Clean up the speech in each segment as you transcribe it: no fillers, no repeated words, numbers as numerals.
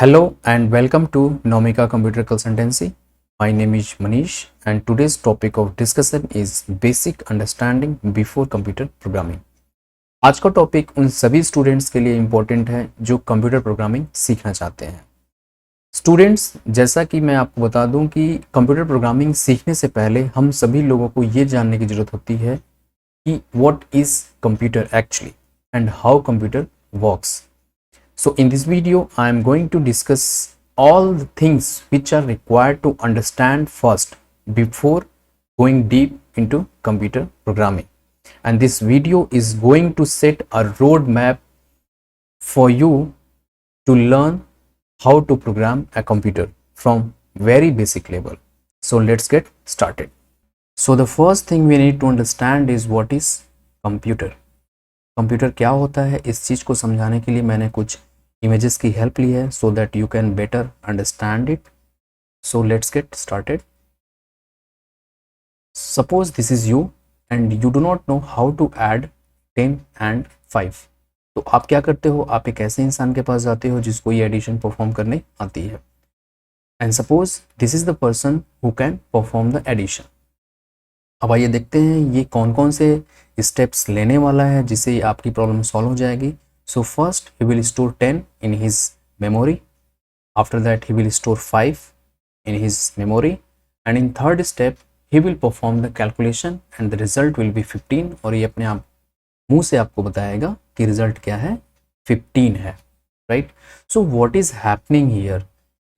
Hello and welcome to Nomika Computer Consultancy. My name is Manish and today's topic of discussion is basic understanding before computer programming. आज का topic उन सभी students के लिए important है जो computer programming सीखना चाहते हैं। स्टूडेंट्स, जैसा कि मैं आपको बता दूं कि कंप्यूटर प्रोग्रामिंग सीखने से पहले हम सभी लोगों को ये जानने की ज़रूरत होती है कि what is computer actually and how computer works. So in this video, I am going to discuss all the things which are required to understand first before going deep into computer programming. And this video is going to set a roadmap for you to learn how to program a computer from very basic level. So let's get started. So the first thing we need to understand is what is computer. Computer क्या होता है, इस चीज़ को समझाने के लिए मैंने कुछ इमेजेस की हेल्प ली है so that you can better understand it. So let's get started. Suppose this is you and you do not know how to add 10 and 5. तो आप क्या करते हो, आप एक ऐसे इंसान के पास जाते हो जिसको ये एडिशन परफॉर्म करने आती है. And suppose this is the person who can perform the addition. अब आइए देखते हैं ये कौन कौन से स्टेप्स लेने वाला है जिससे आपकी प्रॉब्लम सॉल्व हो जाएगी. So first he will store 10 in his memory. After that he will store 5 in his memory. And in third step he will perform the calculation and the result will be 15. और ये अपने आप मुंह से आपको बताएगा कि रिजल्ट क्या है, 15 है. Right. So what is happening here,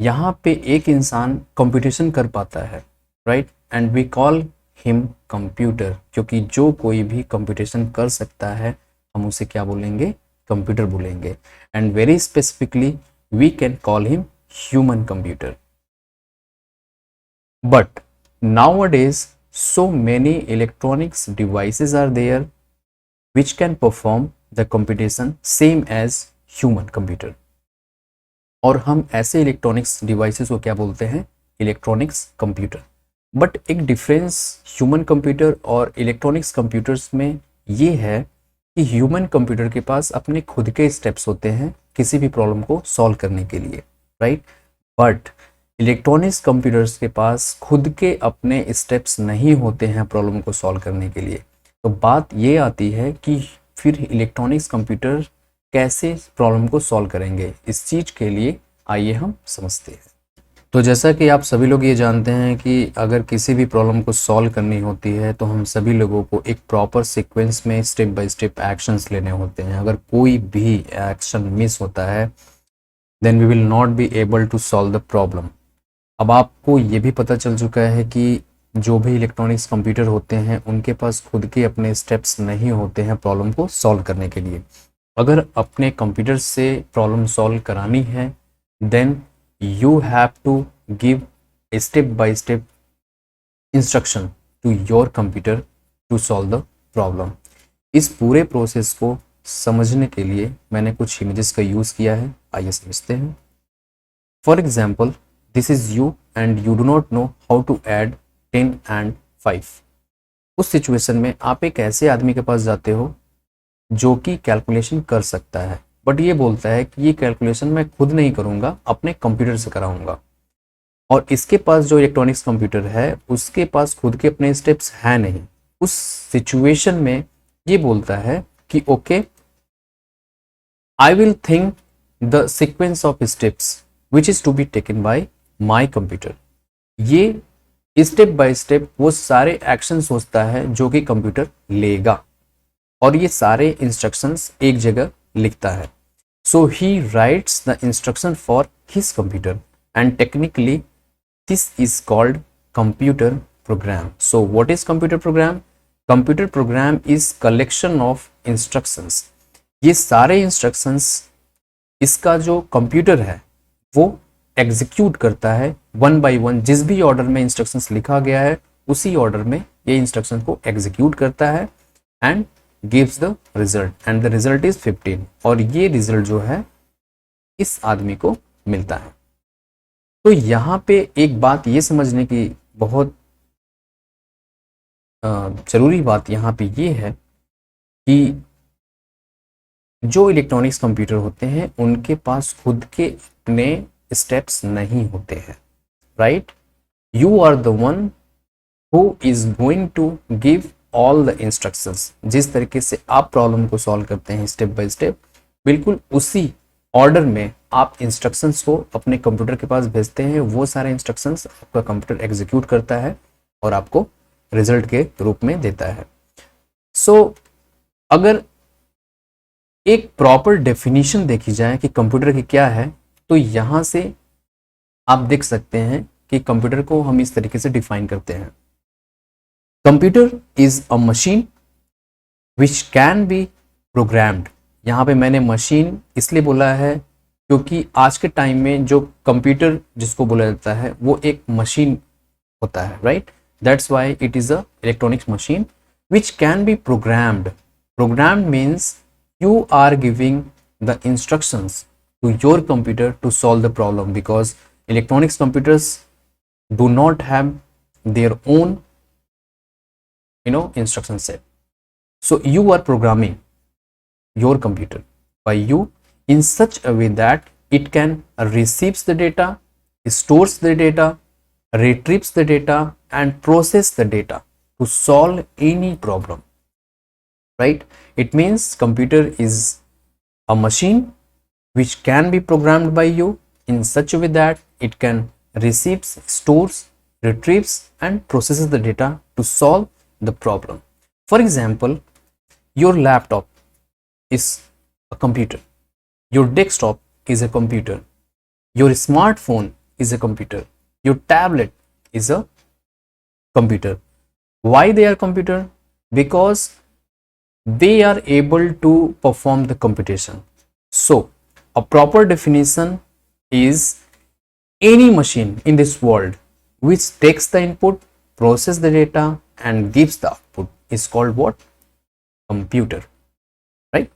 यहाँ पे एक इंसान कंप्यूटेशन कर पाता है. Right. And we call him computer, क्योंकि जो कोई भी कंप्यूटेशन कर सकता है हम उसे क्या बोलेंगे, कंप्यूटर बोलेंगे. And very specifically we can call him human computer. But nowadays so many electronics devices are there which can perform the computation same as human computer. और हम ऐसे इलेक्ट्रॉनिक्स डिवाइसेस को क्या बोलते हैं, इलेक्ट्रॉनिक्स कंप्यूटर. बट एक difference human computer और electronics computers में ये है कि ह्यूमन कंप्यूटर के पास अपने खुद के स्टेप्स होते हैं किसी भी प्रॉब्लम को सॉल्व करने के लिए. राइट. बट इलेक्ट्रॉनिक्स कंप्यूटर्स के पास खुद के अपने स्टेप्स नहीं होते हैं प्रॉब्लम को सॉल्व करने के लिए. तो बात ये आती है कि फिर इलेक्ट्रॉनिक्स कंप्यूटर कैसे प्रॉब्लम को सॉल्व करेंगे. इस चीज़ के लिए आइए हम समझते हैं. तो जैसा कि आप सभी लोग ये जानते हैं कि अगर किसी भी प्रॉब्लम को सॉल्व करनी होती है तो हम सभी लोगों को एक प्रॉपर सीक्वेंस में स्टेप बाय स्टेप एक्शंस लेने होते हैं. अगर कोई भी एक्शन मिस होता है then we will not be able to solve the problem. अब आपको ये भी पता चल चुका है कि जो भी इलेक्ट्रॉनिक्स कंप्यूटर होते हैं उनके पास खुद के अपने स्टेप्स नहीं होते हैं प्रॉब्लम को सॉल्व करने के लिए. अगर अपने कंप्यूटर से प्रॉब्लम सॉल्व करानी है then you have to give a step by step instruction to your computer to solve the problem. इस पूरे प्रोसेस को समझने के लिए मैंने कुछ इमेजेस का यूज़ किया है, आइए समझते हैं. For example this is you and you do not know how to add 10 and 5. उस सिचुएशन में आप एक ऐसे आदमी के पास जाते हो जो कि कैलकुलेशन कर सकता है, बट ये बोलता है कि ये कैलकुलेशन मैं खुद नहीं करूंगा, अपने कंप्यूटर से कराऊंगा. और इसके पास जो इलेक्ट्रॉनिक्स कंप्यूटर है उसके पास खुद के अपने स्टेप्स हैं नहीं. उस सिचुएशन में ये बोलता है कि okay I will think the sequence of steps which is to be taken by my computer. ये स्टेप बाय स्टेप वो सारे एक्शन सोचता है जो कि कंप्यूटर लेगा और ये सारे इंस्ट्रक्शंस एक जगह लिखता है. So he writes the instruction for his computer and technically this is called computer program. So what is computer program? Computer program is collection of instructions. ये सारे इंस्ट्रक्शंस इसका जो कंप्यूटर है वो एग्जीक्यूट करता है वन बाय वन. जिस भी ऑर्डर में इंस्ट्रक्शंस लिखा गया है उसी ऑर्डर में ये इंस्ट्रक्शन को एग्जीक्यूट करता है and gives the result and the result is 15. और ये रिजल्ट जो है इस आदमी को मिलता है. तो यहाँ पे एक बात ये समझने की बहुत जरूरी बात यहाँ पे ये है कि जो इलेक्ट्रॉनिक्स कंप्यूटर होते हैं उनके पास खुद के अपने स्टेप्स नहीं होते हैं, right? You are the one who is going to give all the instructions. जिस तरीके से आप प्रॉब्लम को सॉल्व करते हैं स्टेप बाय स्टेप, बिल्कुल उसी ऑर्डर में आप इंस्ट्रक्शंस को अपने कंप्यूटर के पास भेजते हैं। वो सारे इंस्ट्रक्शंस आपका कंप्यूटर एग्जीक्यूट करता है और आपको रिजल्ट के रूप में देता है। सो अगर एक प्रॉपर डेफिनेशन देखी जाए कि कंप्यूटर की क्या है, तो यहां से आप देख सकते हैं कि कंप्यूटर को हम इस तरीके से डिफाइन करते हैं। Computer is a machine which can be programmed. यहाँ पे मैंने मशीन इसलिए बोला है क्योंकि आज के टाइम में जो कंप्यूटर जिसको बोला जाता है वो एक मशीन होता है, right? That's why it is a electronics machine which can be programmed. Programmed means you are giving the instructions to your computer to solve the problem, because electronics computers do not have their own instruction set. So you are programming your computer by you in such a way that it can receives the data, stores the data, retrieves the data and process the data to solve any problem, right? It means computer is a machine which can be programmed by you in such a way that it can receives, stores, retrieves and processes the data to solve the problem. For example, your laptop is a computer, your desktop is a computer, your smartphone is a computer, your tablet is a computer. Why they are computer? Because they are able to perform the computation. So a proper definition is any machine in this world which takes the input, process the data and gives the output is called what? Computer, right?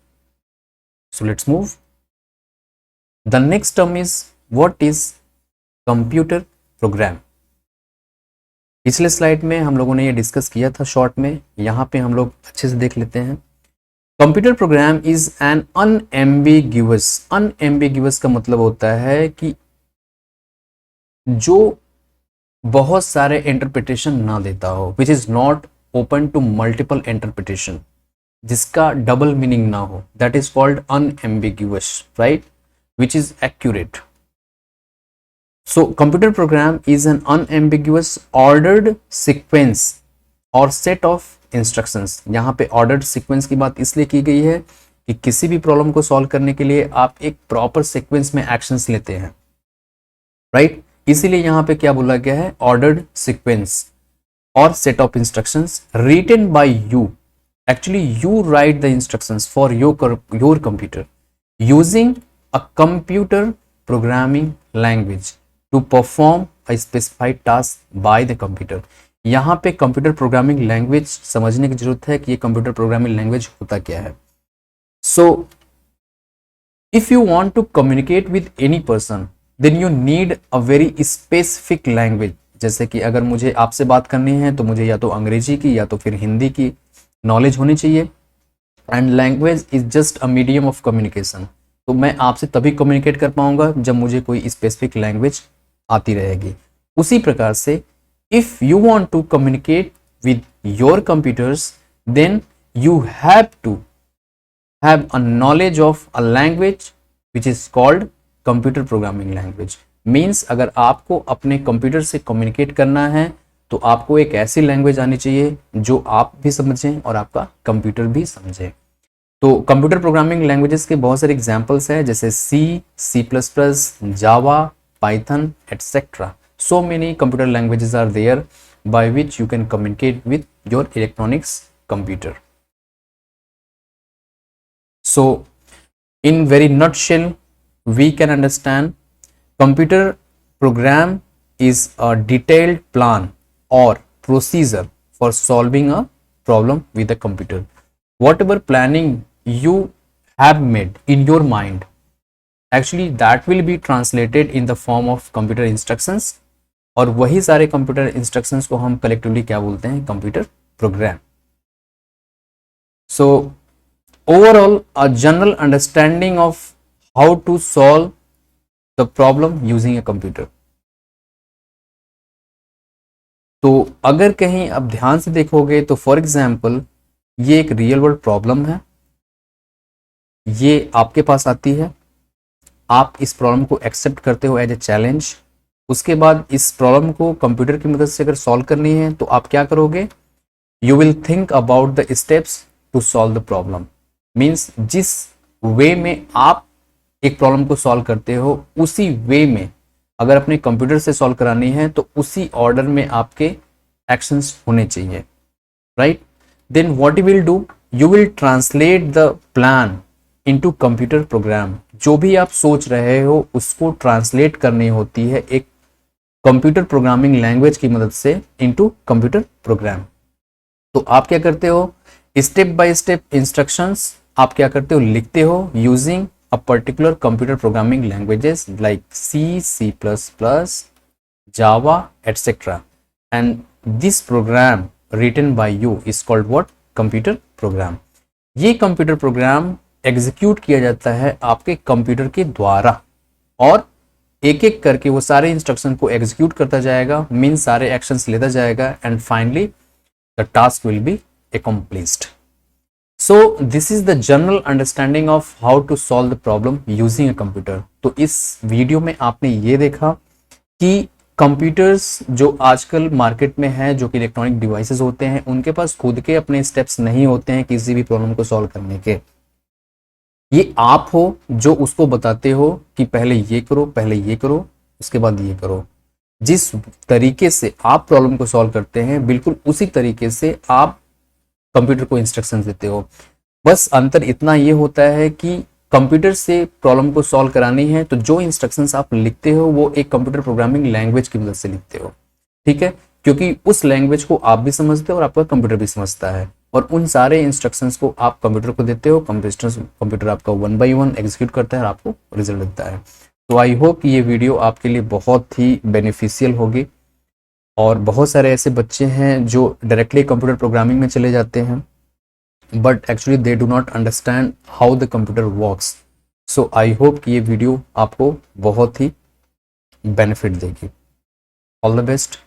So let's move. The next term is what is computer program. पिछले slide में हम लोगों ने ये discuss किया था short में, यहाँ पे हम लोग अच्छे से देख लेते हैं। Computer program is an unambiguous. Unambiguous का मतलब होता है कि जो बहुत सारे इंटरप्रिटेशन ना देता हो, which is not open to multiple interpretation, जिसका डबल मीनिंग ना हो, that is called unambiguous, right? Which is accurate. So computer program is an unambiguous ordered sequence और set of instructions. यहाँ पे ordered sequence की बात इसलिए की गई है कि किसी भी प्रॉब्लम को सॉल्व करने के लिए आप एक प्रॉपर सीक्वेंस में एक्शंस लेते हैं, राइट? इसीलिए यहाँ पे क्या बोला गया है? ordered sequence और set of instructions written by you. Actually you write the instructions for your computer using a computer programming language to perform a specified task by the computer. यहाँ पे कंप्यूटर प्रोग्रामिंग लैंग्वेज समझने की जरूरत है कि ये computer programming language होता क्या है. So if you want to communicate with any person then you need a very specific language. जैसे कि अगर मुझे आपसे बात करनी है तो मुझे या तो अंग्रेजी की या तो फिर हिंदी की नॉलेज होनी चाहिए. And language is just a medium of communication. तो मैं आपसे तभी कम्युनिकेट कर पाऊंगा जब मुझे कोई स्पेसिफिक लैंग्वेज आती रहेगी. उसी प्रकार से if you want to communicate with your computers then you have to have a knowledge of a language which is called computer programming language. Means अगर आपको अपने कंप्यूटर से कम्युनिकेट करना है तो आपको एक ऐसी लैंग्वेज आनी चाहिए जो आप भी समझें और आपका कंप्यूटर भी समझे. तो कंप्यूटर प्रोग्रामिंग लैंग्वेजेस के बहुत सारे एग्जांपल्स हैं, जैसे C++, Java, Python etcetera. So many computer languages are there by which you can communicate with your electronics computer. So in very nutshell we can understand computer program is a detailed plan or procedure for solving a problem with a computer. Whatever planning you have made in your mind, actually that will be translated in the form of computer instructions, और वही सारे computer instructions को हम collectively क्या बोलते हैं? computer program. So overall a general understanding of how to solve the problem using a computer. तो अगर कहीं आप ध्यान से देखोगे तो फॉर एग्जाम्पल ये एक रियल वर्ल्ड प्रॉब्लम है, ये आपके पास आती है, आप इस प्रॉब्लम को एक्सेप्ट करते हो एज ए चैलेंज। उसके बाद इस प्रॉब्लम को कंप्यूटर की मदद से अगर सॉल्व करनी है तो आप क्या करोगे, you will think about the steps to solve the problem. Means जिस वे में आप एक प्रॉब्लम को सॉल्व करते हो उसी वे में अगर अपने कंप्यूटर से सॉल्व करानी है तो उसी ऑर्डर में आपके एक्शंस होने चाहिए, right. Then what you will do, you will translate the plan into computer program. जो भी आप सोच रहे हो उसको ट्रांसलेट करनी होती है एक कंप्यूटर प्रोग्रामिंग लैंग्वेज की मदद से इनटू कंप्यूटर प्रोग्राम। तो आप क्या करते हो, स्टेप बाय स्टेप इंस्ट्रक्शंस आप क्या करते हो, लिखते हो using a particular computer programming languages like C, C++, Java etcetera, and this program written by you is called what, computer program. ये कंप्यूटर प्रोग्राम एग्जीक्यूट किया जाता है आपके कंप्यूटर के द्वारा और एक एक करके वो सारे इंस्ट्रक्शन को एग्जीक्यूट करता जाएगा, मीन सारे एक्शंस लेता जाएगा, and finally the task will be accomplished. So this is the general understanding of how to solve the problem using a computer. तो इस वीडियो में आपने ये देखा कि कंप्यूटर्स जो आजकल मार्केट में है, जो कि इलेक्ट्रॉनिक डिवाइसेस होते हैं, उनके पास खुद के अपने स्टेप्स नहीं होते हैं किसी भी प्रॉब्लम को सॉल्व करने के। ये आप हो जो उसको बताते हो कि पहले ये करो, पहले ये करो, उसके बाद ये करो। जिस तरीके से आप प्रॉब्लम को सॉल्व करते हैं बिल्कुल उसी तरीके से आप कंप्यूटर को इंस्ट्रक्शन देते हो। बस अंतर इतना ये होता है कि कंप्यूटर से प्रॉब्लम को सॉल्व करानी है तो जो इंस्ट्रक्शंस आप लिखते हो वो एक कंप्यूटर प्रोग्रामिंग लैंग्वेज की मदद से लिखते हो, ठीक है, क्योंकि उस लैंग्वेज को आप भी समझते हो और आपका कंप्यूटर भी समझता है, और उन सारे इंस्ट्रक्शंस को आप कंप्यूटर को देते हो, कंप्यूटर आपका 1 by 1 एग्जीक्यूट करता है और आपको रिजल्ट देता है। तो आई होप कि ये वीडियो आपके लिए बहुत ही बेनिफिशियल होगी, और बहुत सारे ऐसे बच्चे हैं जो डायरेक्टली कंप्यूटर प्रोग्रामिंग में चले जाते हैं but actually they do not understand how the computer works. So I hope कि ये वीडियो आपको बहुत ही बेनिफिट देगी। All the best.